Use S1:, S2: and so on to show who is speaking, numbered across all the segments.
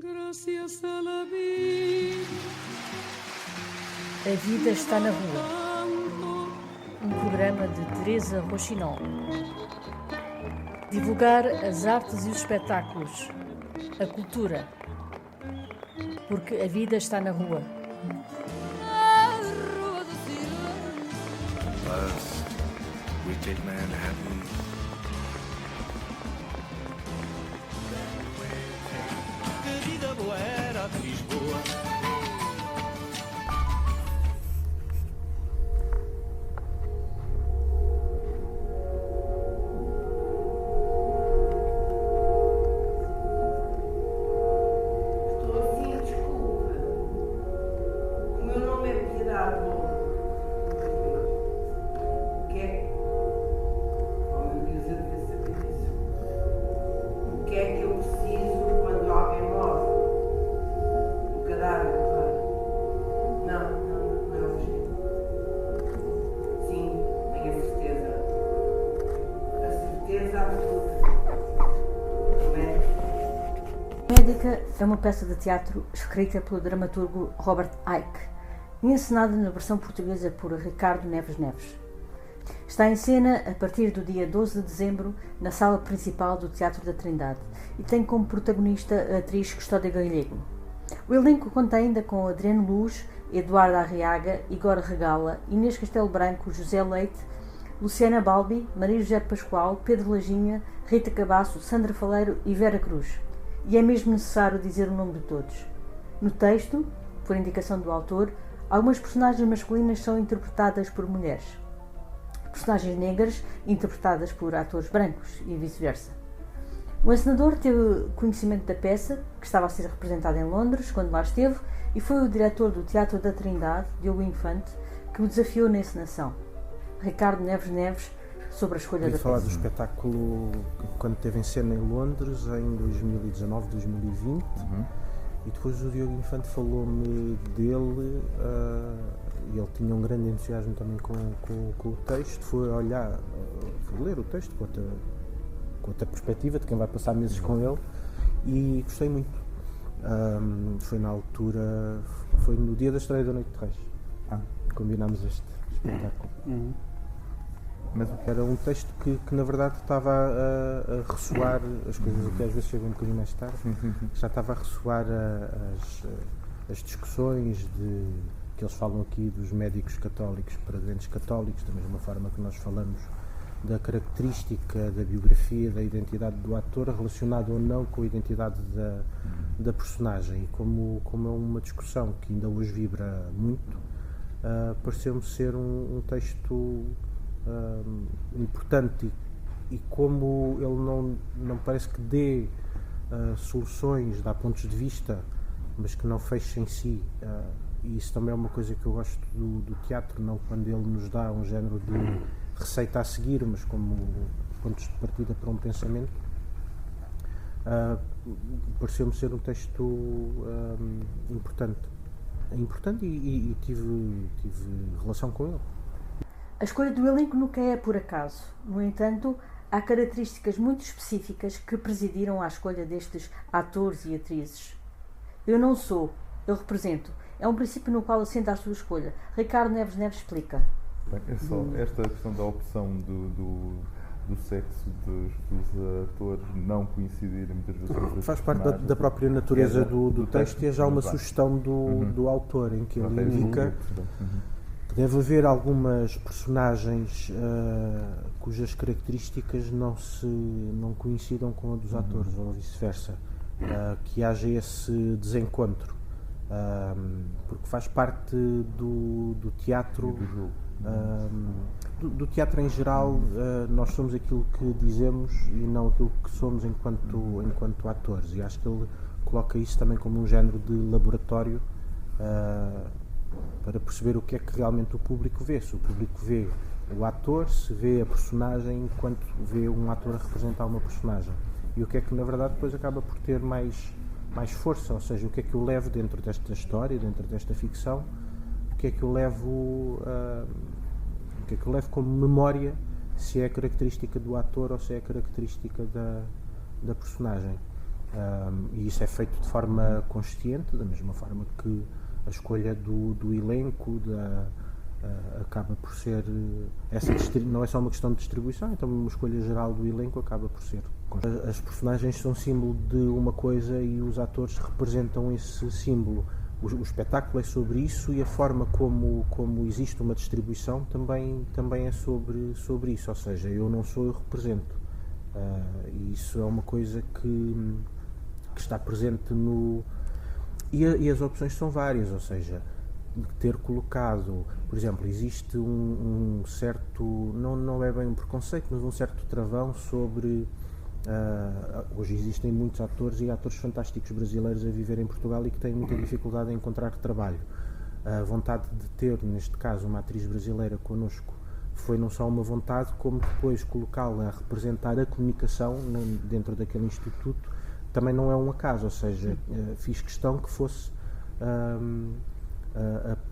S1: Gracias a la vida.
S2: A vida está na rua. Um programa de Teresa Rochinol. Divulgar as artes e os espetáculos, a cultura. Porque a vida está na rua.
S3: Buzz, Wicked Manhattan. Que vida boa era de Lisboa.
S2: Médica é uma peça de teatro escrita pelo dramaturgo Robert Icke e encenada na versão portuguesa por Ricardo Neves Neves. Está em cena a partir do dia 12 de dezembro na sala principal do Teatro da Trindade e tem como protagonista a atriz Custódia Galego. O elenco conta ainda com Adriano Luz, Eduardo Arriaga, Igor Regala, Inês Castelo Branco, José Leite, Luciana Balbi, Maria José Pascoal, Pedro Lajinha, Rita Cabasso, Sandra Faleiro e Vera Cruz. E é mesmo necessário dizer o nome de todos. No texto, por indicação do autor, algumas personagens masculinas são interpretadas por mulheres. Personagens negras interpretadas por atores brancos e vice-versa. O encenador teve conhecimento da peça, que estava a ser representada em Londres, quando lá esteve, e foi o diretor do Teatro da Trindade, Diogo Infante, que o desafiou na encenação. Ricardo Neves Neves, sobre a escolha da peça.
S4: Falar do espetáculo quando teve em cena em Londres, em 2019, 2020, e depois o Diogo Infante falou-me dele, e ele tinha um grande entusiasmo também com o texto, foi olhar, foi ler o texto com outra perspectiva de quem vai passar meses com ele, e gostei muito. Foi na altura, foi no dia da estreia da Noite de Reis, combinámos este espetáculo. Mas era um texto que na verdade estava a ressoar as coisas que às vezes chegam um bocadinho mais tarde, já estava a ressoar as discussões que eles falam aqui dos médicos católicos para doentes católicos, da mesma forma que nós falamos da característica, da biografia, da identidade do ator relacionada ou não com a identidade da personagem. E como é uma discussão que ainda hoje vibra muito, pareceu-me ser um texto importante e como ele não parece que dê soluções, dá pontos de vista, mas que não feche em si, e isso também é uma coisa que eu gosto do teatro, não quando ele nos dá um género de receita a seguir, mas como pontos de partida para um pensamento. Pareceu-me ser um texto importante e tive relação com ele.
S2: A escolha do elenco nunca é por acaso. No entanto, há características muito específicas que presidiram à escolha destes atores e atrizes. Eu não sou, eu represento. É um princípio no qual assenta a sua escolha. Ricardo Neves Neves explica.
S5: Bem, é só esta questão da opção do sexo dos atores não coincidirem muitas vezes com os
S4: faz parte da própria natureza do texto e é já uma sugestão do autor, em que ele indica que deve haver algumas personagens cujas características não coincidam com a dos atores, ou vice-versa, que haja esse desencontro, porque faz parte do teatro, do teatro em geral. Nós somos aquilo que dizemos e não aquilo que somos enquanto atores, e acho que ele coloca isso também como um género de laboratório, para perceber o que é que realmente o público vê, se o público vê o ator, se vê a personagem enquanto vê um ator a representar uma personagem, e o que é que na verdade depois acaba por ter mais força, ou seja, o que é que eu levo dentro desta história, dentro desta ficção, o que é que eu levo como memória, se é característica do ator ou se é característica da personagem. E isso é feito de forma consciente, da mesma forma que a escolha do elenco acaba por ser não é só uma questão de distribuição, então uma escolha geral do elenco acaba por ser. As personagens são símbolo de uma coisa e os atores representam esse símbolo. O espetáculo é sobre isso e a forma como existe uma distribuição também é sobre isso, ou seja, eu não sou, eu represento. E isso é uma coisa que está presente no... E as opções são várias, ou seja, ter colocado, por exemplo, existe um certo, não é bem um preconceito, mas um certo travão sobre... hoje existem muitos atores e atores fantásticos brasileiros a viver em Portugal e que têm muita dificuldade em encontrar trabalho. A vontade de ter, neste caso, uma atriz brasileira connosco foi não só uma vontade, como depois colocá-la a representar a comunicação dentro daquele instituto também não é um acaso, ou seja, fiz questão que fosse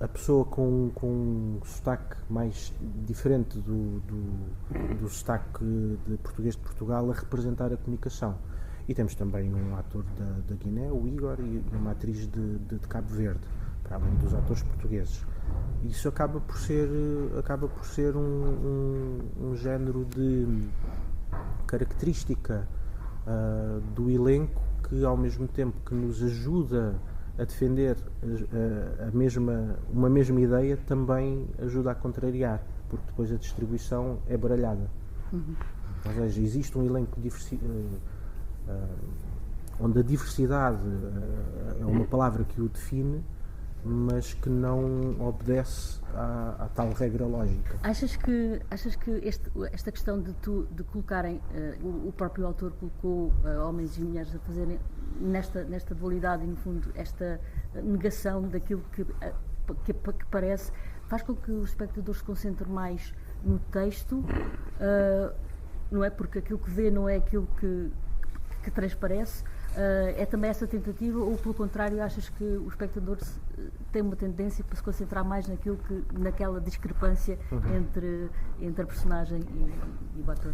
S4: a pessoa com um sotaque mais diferente do sotaque de português de Portugal a representar a comunicação. E temos também um ator da Guiné, o Igor, e uma atriz de Cabo Verde, para além dos atores portugueses. Isso acaba por ser um género de característica do elenco que, ao mesmo tempo que nos ajuda a defender uma mesma ideia, também ajuda a contrariar, porque depois a distribuição é baralhada. Ou seja, existe um elenco onde a diversidade é uma palavra que o define, mas que não obedece à tal regra lógica.
S2: Achas que esta questão de colocarem, o próprio autor colocou homens e mulheres a fazerem nesta dualidade e, no fundo, esta negação daquilo que parece, faz com que o espectador se concentre mais no texto, não é? Porque aquilo que vê não é aquilo que transparece. É também essa tentativa, ou pelo contrário, achas que o espectador tem uma tendência para se concentrar mais naquela discrepância entre a personagem e o ator?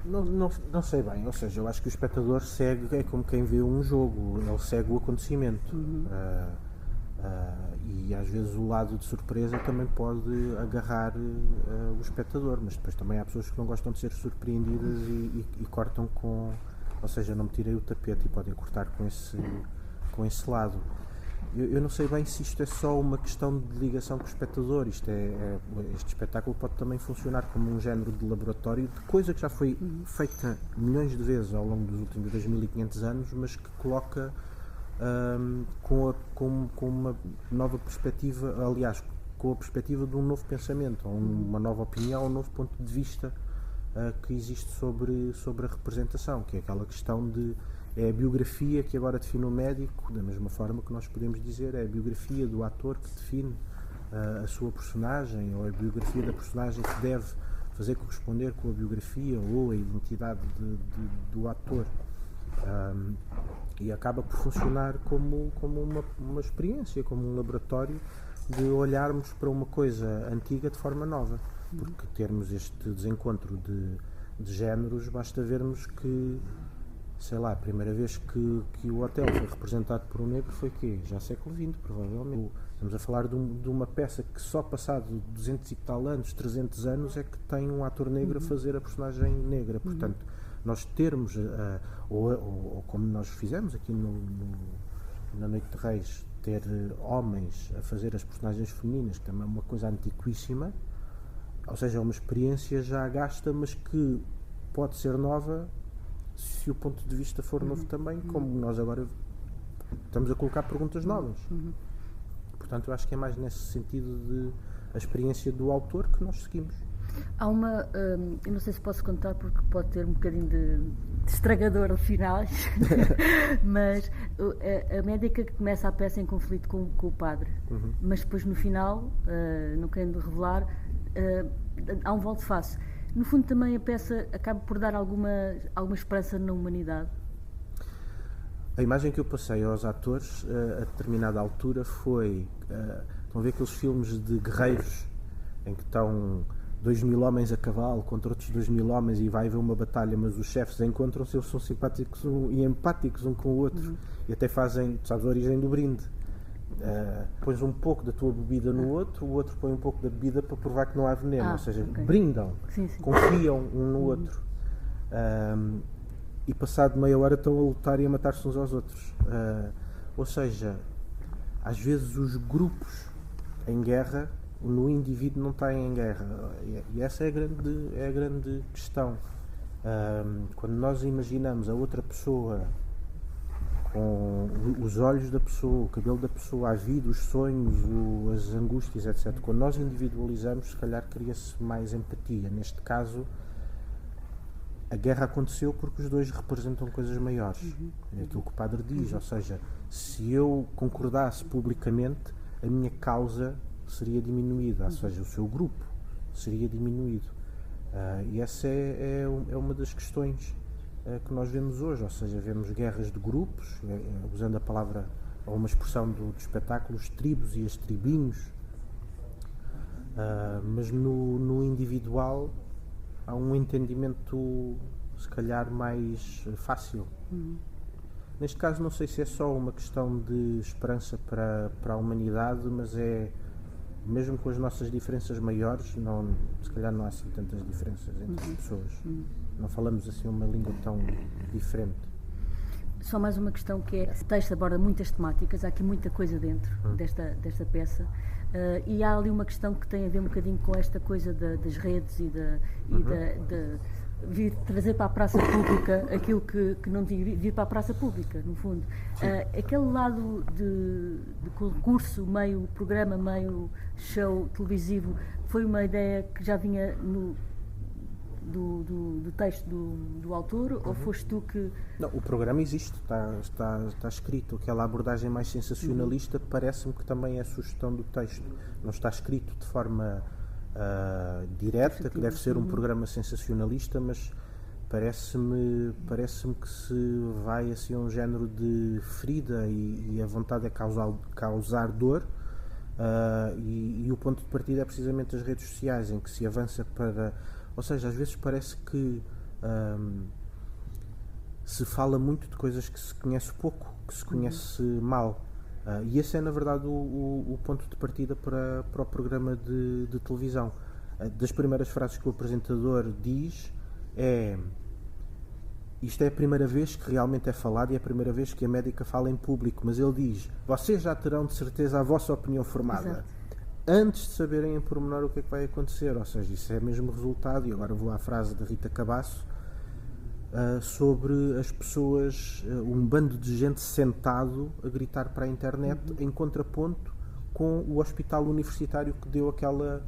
S4: Não sei bem, ou seja, eu acho que o espectador segue, é como quem vê um jogo, ele segue o acontecimento. E às vezes o lado de surpresa também pode agarrar o espectador, mas depois também há pessoas que não gostam de ser surpreendidas e cortam com... Ou seja, não me tirei o tapete e podem cortar com esse lado. Eu não sei bem se isto é só uma questão de ligação com o espectador. Este espetáculo pode também funcionar como um género de laboratório de coisa que já foi feita milhões de vezes ao longo dos últimos 2500 anos, mas que coloca com uma nova perspectiva, aliás, com a perspectiva de um novo pensamento, ou uma nova opinião, um novo ponto de vista que existe sobre a representação, que é aquela questão de é a biografia que agora define o médico, da mesma forma que nós podemos dizer é a biografia do ator que define a sua personagem, ou a biografia da personagem que deve fazer corresponder com a biografia ou a identidade do ator. E acaba por funcionar como uma experiência, como um laboratório de olharmos para uma coisa antiga de forma nova. Porque termos este desencontro de géneros, basta vermos que, sei lá, a primeira vez que o hotel foi representado por um negro foi quê? Já século XX, provavelmente. Estamos a falar de uma peça que só passado 200 e tal anos, 300 anos, é que tem um ator negro a fazer a personagem negra. Portanto, nós termos, ou como nós fizemos aqui na Noite de Reis, ter homens a fazer as personagens femininas, que também é uma coisa antiquíssima. Ou seja, é uma experiência já gasta, mas que pode ser nova se o ponto de vista for novo também, como nós agora estamos a colocar perguntas novas. Portanto, eu acho que é mais nesse sentido de a experiência do autor que nós seguimos.
S2: Há uma, eu não sei se posso contar porque pode ter um bocadinho de estragador de finais, mas a médica que começa a peça em conflito com o padre, mas depois no final, não querendo revelar, há um volte-face. No fundo também a peça acaba por dar alguma esperança na humanidade.
S4: A imagem que eu passei aos atores a determinada altura foi, estão a ver aqueles filmes de guerreiros em que estão 2.000 homens a cavalo contra outros 2.000 homens e vai haver uma batalha, mas os chefes encontram-se, eles são simpáticos e empáticos um com o outro, e até fazem, sabes, a origem do brinde. Pões um pouco da tua bebida no outro, o outro põe um pouco da bebida para provar que não há veneno, ou seja, brindam,
S2: Sim.
S4: confiam um no outro. E passado meia hora estão a lutar e a matar-se uns aos outros. Ou seja, às vezes os grupos em guerra, no indivíduo não está em guerra, e essa é a grande questão. Quando nós imaginamos a outra pessoa com os olhos da pessoa, o cabelo da pessoa, a vida, os sonhos, as angústias, etc. Quando nós individualizamos, se calhar cria-se mais empatia. Neste caso, a guerra aconteceu porque os dois representam coisas maiores. É aquilo que o padre diz, ou seja, se eu concordasse publicamente, a minha causa seria diminuída, ou seja, o seu grupo seria diminuído. E essa é uma das questões que nós vemos hoje, ou seja, vemos guerras de grupos, usando a palavra, ou uma expressão do espetáculo, os tribos e as tribinhos, mas no individual há um entendimento se calhar mais fácil. Neste caso não sei se é só uma questão de esperança para a humanidade, mas é, mesmo com as nossas diferenças maiores, se calhar não há assim tantas diferenças entre as pessoas. Não falamos assim uma língua tão diferente.
S2: Só mais uma questão que é, o texto aborda muitas temáticas, há aqui muita coisa dentro desta peça, e há ali uma questão que tem a ver um bocadinho com esta coisa das redes e de vir trazer para a praça pública aquilo que não tinha, vir para a praça pública, no fundo. Aquele lado de concurso, meio programa, meio show televisivo, foi uma ideia que já vinha do texto do autor, ou foste tu que...
S4: Não, o programa existe, está escrito. Aquela abordagem mais sensacionalista parece-me que também é sugestão do texto. Não está escrito de forma direta, que deve ser um programa sensacionalista, mas parece-me que se vai assim a um género de ferida e a vontade é causar dor, e o ponto de partida é precisamente as redes sociais, em que se avança para... Ou seja, às vezes parece que se fala muito de coisas que se conhece pouco, que se conhece mal. E esse é, na verdade, o ponto de partida para o programa de televisão. Das primeiras frases que o apresentador diz é: isto é a primeira vez que realmente é falado e é a primeira vez que a médica fala em público, mas ele diz: vocês já terão de certeza a vossa opinião formada. Exato. Antes de saberem em pormenor o que é que vai acontecer. Ou seja, isso é mesmo resultado, e agora vou à frase da Rita Cabasso, sobre as pessoas, um bando de gente sentado a gritar para a internet, em contraponto com o hospital universitário que deu aquela,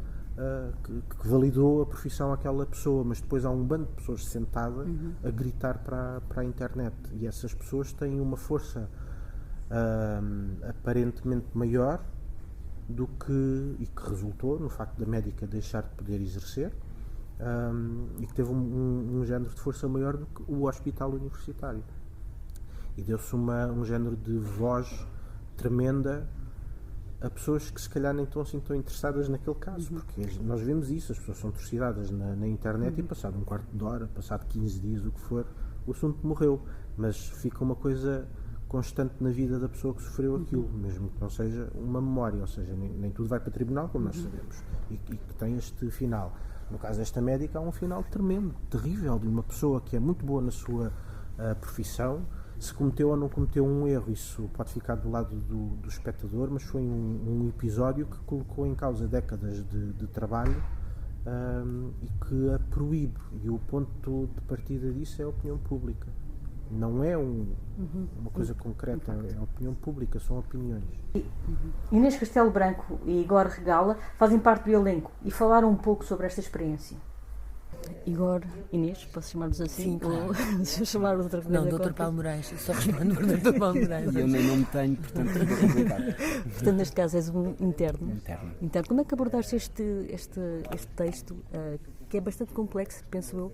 S4: que validou a profissão àquela pessoa, mas depois há um bando de pessoas sentadas a gritar para a internet, e essas pessoas têm uma força aparentemente maior e que resultou no facto da médica deixar de poder exercer, e que teve um género de força maior do que o hospital universitário, e deu-se um género de voz tremenda a pessoas que se calhar nem estão assim tão interessadas naquele caso, porque nós vemos isso, as pessoas são torcidadas na internet, e passado um quarto de hora, passado 15 dias, o que for, o assunto morreu, mas fica uma coisa constante na vida da pessoa que sofreu aquilo, mesmo que não seja uma memória, ou seja, nem tudo vai para tribunal, como nós sabemos, e que tem este final. No caso desta médica, há um final tremendo, terrível, de uma pessoa que é muito boa na sua profissão. Se cometeu ou não cometeu um erro, isso pode ficar do lado do espectador, mas foi um episódio que colocou em causa décadas de trabalho, e que a proíbe, e o ponto de partida disso é a opinião pública. Não é uma coisa concreta, é a opinião pública, são opiniões.
S2: Inês Castelo Branco e Igor Regala fazem parte do elenco e falaram um pouco sobre esta experiência. Igor, Inês, posso chamar-vos assim?
S6: Sim, claro.
S2: Ou se eu chamar outra coisa?
S6: Não, Dr. Paulo Moraes, só respondo por Dr. Paulo Moraes.
S7: E eu nem nome tenho, portanto é complicado.
S2: Portanto, neste caso és um interno.
S7: Interno.
S2: Como é que abordaste este texto, que é bastante complexo, penso eu,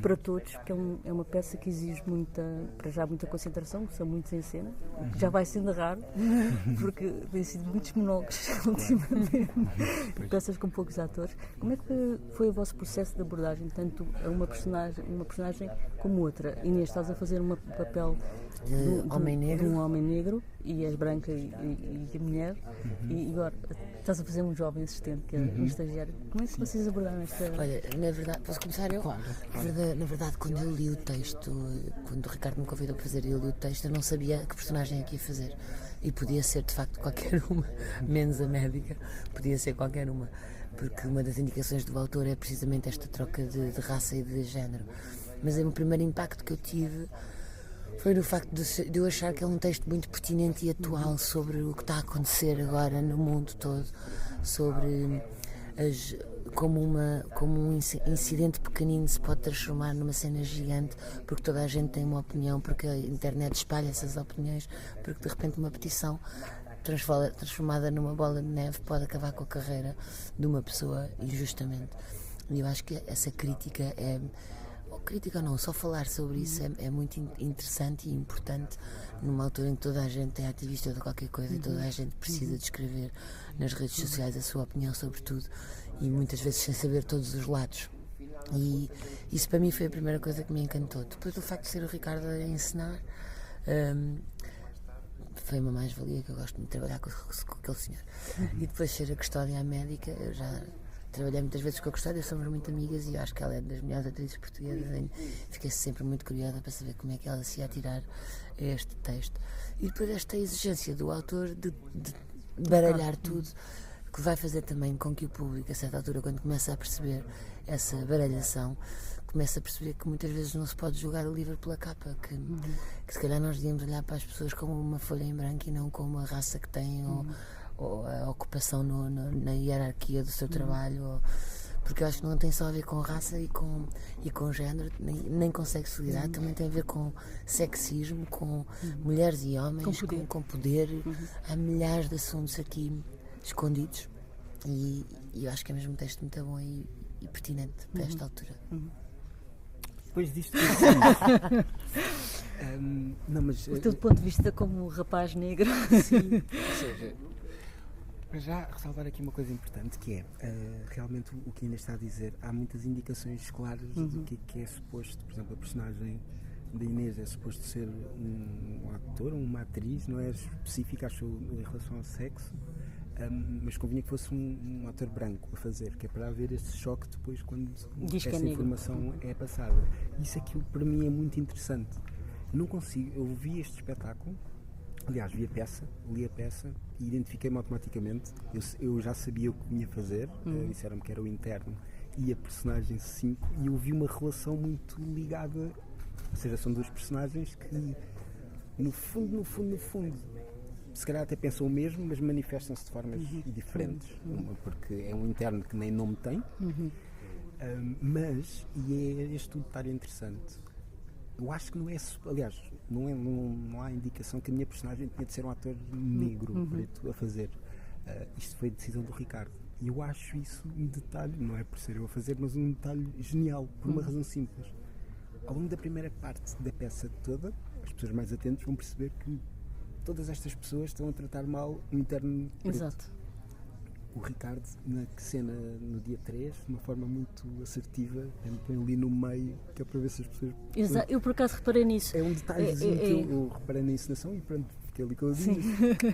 S2: para todos, que é uma peça que exige para já muita concentração, são muitos em cena, que já vai sendo raro, porque têm sido muitos monólogos ultimamente, peças com poucos atores. Como é que foi o vosso processo de abordagem, tanto a uma personagem como outra? Inês, estás a fazer um papel de um homem negro, e és branca e mulher, e agora estás a fazer um jovem assistente, que é um estagiário. Como é que vocês abordaram esta...
S6: Olha, na verdade, posso começar eu? Claro. Na verdade, quando eu li o texto, quando o Ricardo me convidou para fazer, eu li o texto, eu não sabia que personagem é que ia fazer. E podia ser, de facto, qualquer uma, menos a médica, podia ser qualquer uma. Porque uma das indicações do autor é precisamente esta troca de raça e de género. Mas o primeiro impacto que eu tive foi no facto de eu achar que é um texto muito pertinente e atual sobre o que está a acontecer agora no mundo todo, sobre como um incidente pequenino se pode transformar numa cena gigante, porque toda a gente tem uma opinião, porque a internet espalha essas opiniões, porque de repente uma petição transformada numa bola de neve pode acabar com a carreira de uma pessoa injustamente. E eu acho que essa crítica não, só falar sobre isso é muito interessante e importante numa altura em que toda a gente é ativista de qualquer coisa e toda a gente precisa de escrever nas redes sociais a sua opinião sobre tudo, e muitas vezes sem saber todos os lados. E isso para mim foi a primeira coisa que me encantou. Depois do facto de ser o Ricardo a ensinar, foi uma mais-valia, que eu gosto muito de trabalhar com aquele senhor. E depois ser a Custódia médica, eu já trabalhei muitas vezes com a Custódia, somos muito amigas e eu acho que ela é das melhores atrizes portuguesas. Fiquei sempre muito curiosa para saber como é que ela se ia atirar a este texto. E depois esta exigência do autor de baralhar tudo, que vai fazer também com que o público, a certa altura, quando começa a perceber essa baralhação, começa a perceber que muitas vezes não se pode julgar o livro pela capa, que se calhar nós devíamos olhar para as pessoas como uma folha em branco e não como a raça que têm ou a ocupação na hierarquia do seu trabalho, porque eu acho que não tem só a ver com raça e com género, nem com sexualidade, também tem a ver com sexismo, com mulheres e homens, com poder. Há milhares de assuntos aqui escondidos, e eu acho que é mesmo um texto muito bom e pertinente para esta altura.
S7: Depois disto não, mas
S2: o teu ponto de vista como rapaz negro.
S7: Sim, ou seja, para já ressalvar aqui uma coisa importante, que é realmente o que ainda está a dizer. Há muitas indicações claras do que é suposto. Por exemplo, a personagem da Inês é suposto ser um ator, uma atriz, não é específica, acho, em relação ao sexo, mas convinha que fosse um ator branco a fazer, que é para haver este choque depois quando essa informação é passada. Isso aqui para mim é muito interessante. Não consigo, eu vi este espetáculo, aliás, li a peça e identifiquei-me automaticamente. Eu já sabia o que vinha fazer, disseram-me que era o interno e a personagem 5, e eu vi uma relação muito ligada, ou seja, são dois personagens que no fundo, se calhar até pensam o mesmo, mas manifestam-se de formas diferentes, porque é um interno que nem nome tem, mas, e é este um detalhe interessante, eu acho que não é, aliás, não há indicação que a minha personagem tinha de ser um ator negro, preto, a fazer. Isto foi a decisão do Ricardo. E eu acho isso um detalhe, não é por ser eu a fazer, mas um detalhe genial, por uma razão simples. Ao longo da primeira parte da peça toda, as pessoas mais atentas vão perceber que todas estas pessoas estão a tratar mal um interno preto.
S2: Exato.
S7: O Ricardo, na cena no dia 3, de uma forma muito assertiva, põe ali no meio, que é para ver se as pessoas...
S2: Exato, eu por acaso reparei nisso.
S7: É um detalhezinho que eu reparei na encenação e pronto, fiquei ali com a dizer.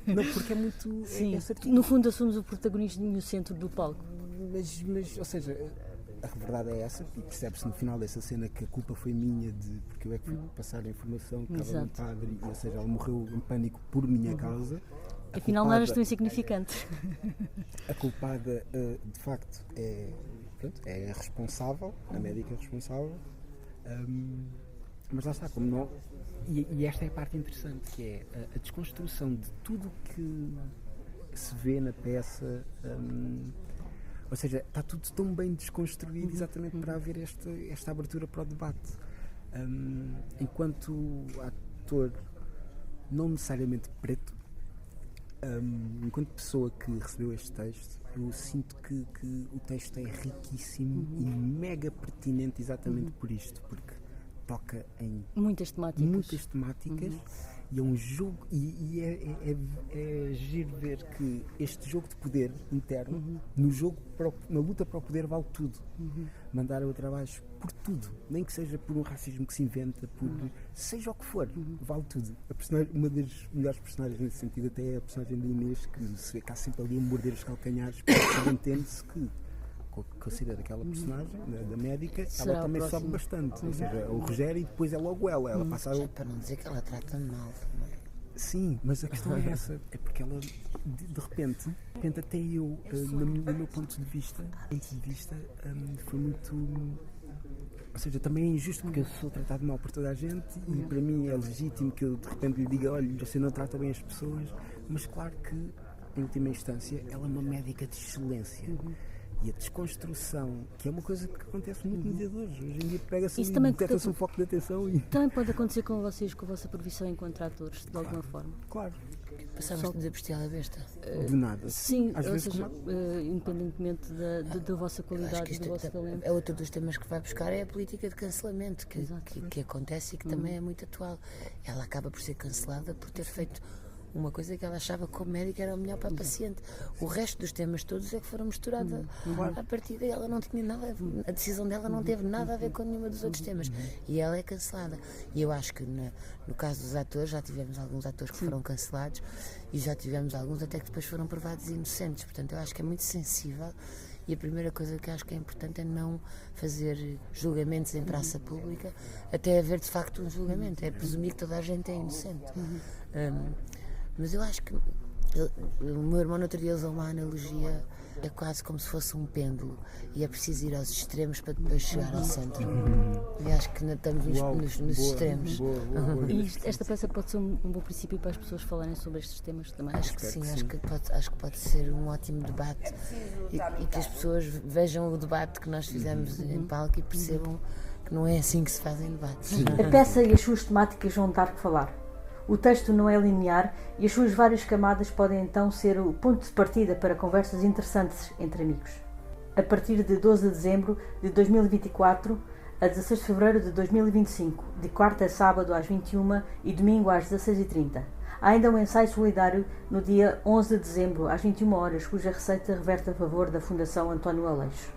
S7: Não, porque é muito assertivo.
S2: No fundo assumimos o protagonismo e o centro do palco.
S7: Mas, ou seja, a verdade é essa, e percebe-se no final dessa cena que a culpa foi minha, porque eu é que fui passar a informação que estava no padre, ou seja, ela morreu em pânico por minha causa.
S2: Afinal não eras tão insignificante.
S7: A culpada, de facto, é a responsável, a médica responsável, mas lá está, como não... E esta é a parte interessante, que é a desconstrução de tudo que se vê na peça, ou seja, está tudo tão bem desconstruído exatamente para haver esta abertura para o debate. Enquanto ator não necessariamente preto, enquanto pessoa que recebeu este texto, eu sinto que o texto é riquíssimo e mega pertinente exatamente por isto, porque toca em
S2: Muitas temáticas.
S7: E é um jogo, e é giro ver que este jogo de poder interno, na luta para o poder, vale tudo. Mandar o trabalho por tudo, nem que seja por um racismo que se inventa, por seja o que for, vale tudo. Uma das melhores personagens nesse sentido até é a personagem de Inês, que se vê cá sempre ali a morder os calcanhares, porque entende-se que considera aquela personagem da médica,
S2: será
S7: ela também sobe bastante. Ou seja, o Rogério e depois é logo ela passa
S6: Já para não dizer que ela trata mal também.
S7: Sim, mas a questão é essa, é porque ela de repente até eu, no meu ponto de vista, foi muito. Ou seja, também é injusto porque eu sou tratado mal por toda a gente e para mim é legítimo que eu de repente lhe diga, olha, você não trata bem as pessoas, mas claro que, em última instância, ela é uma médica de excelência. E a desconstrução, que é uma coisa que acontece muito nos dias de hoje. Hoje em dia pega-se e detecta-se um foco de atenção e...
S2: Também pode acontecer com vocês, com a vossa profissão enquanto atores, de alguma forma.
S7: Claro.
S6: Passámos de dizer bestial besta.
S7: De nada.
S2: Sim,
S7: Às
S2: ou
S7: vezes
S2: seja, independentemente da vossa qualidade e do vosso talento.
S6: É outro dos temas que vai buscar, é a política de cancelamento, que acontece e que também é muito atual. Ela acaba por ser cancelada por ter feito uma coisa que ela achava que como médica era o melhor para a paciente. O resto dos temas todos é que foram misturados à partida e ela não tinha nada, a decisão dela não teve nada a ver com nenhuma dos outros temas. E ela é cancelada. E eu acho que no caso dos atores, já tivemos alguns atores que foram cancelados e já tivemos alguns até que depois foram provados inocentes. Portanto, eu acho que é muito sensível. E a primeira coisa que acho que é importante é não fazer julgamentos em praça pública até haver de facto um julgamento. É presumir que toda a gente é inocente. Mas eu acho que o meu irmão no outro dia usou uma analogia, é quase como se fosse um pêndulo e é preciso ir aos extremos para depois chegar ao centro. E acho que ainda estamos nos extremos.
S2: E esta peça pode ser um bom princípio para as pessoas falarem sobre estes temas também.
S6: Acho que sim, acho que pode ser um ótimo debate e que as pessoas vejam o debate que nós fizemos em palco e percebam que não é assim que se fazem debates.
S2: A peça e as suas temáticas vão dar que falar. O texto não é linear e as suas várias camadas podem então ser o ponto de partida para conversas interessantes entre amigos. A partir de 12 de dezembro de 2024 a 16 de fevereiro de 2025, de quarta a sábado às 21h e domingo às 16h30. Há ainda um ensaio solidário no dia 11 de dezembro às 21h, cuja receita reverte a favor da Fundação António Aleixo.